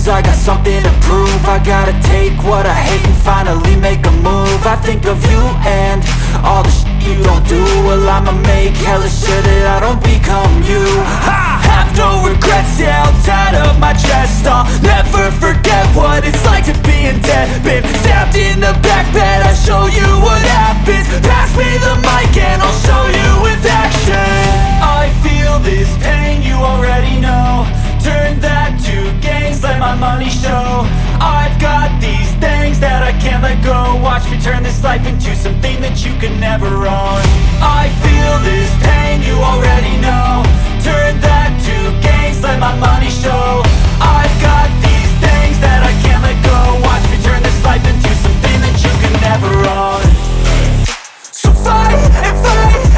lose, I got something to prove. I gotta take what I hate and finally make a move. I think of you and all the shit you don't do. Well, I'ma make hella sure that I don't become you. I have no regrets, yeah, I'll tie up my chest. I'll never forget what it's like to be in debt. Been stabbed in the back bed, I'll show you what happens. Pass me the mic and I'll show you with action. I feel this pain, you already know. Turn that to gains, let my money show. I've got these things that I can't let go. Watch me turn this life into something that you can never own. I feel this pain, you already know. Turn that to gains, let my money show. I've got these things that I can't let go. Watch me turn this life into something that you can never own. So fight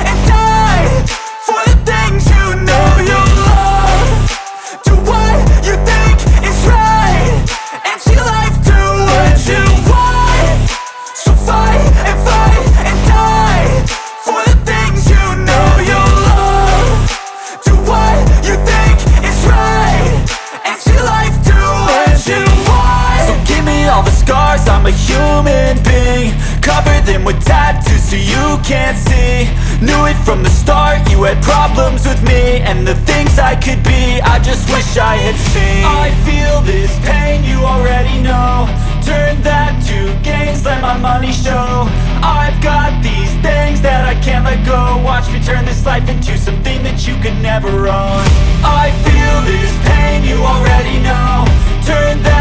and die for the things you know you love. Do what you think is right and see life do what you want. So fight and die for the things you know you love. Do what you think is right and see life do what you want. So give me all the scars, I'm a human being. Cover them with tattoos so you can't see. Knew it from the start, you had problems with me and the things I could be, I just wish I had seen. I feel this pain, you already know. Turn that to gains, let my money show. I've got these things that I can't let go. Watch me turn this life into something that you can never own. I feel this pain, you already know. Turn that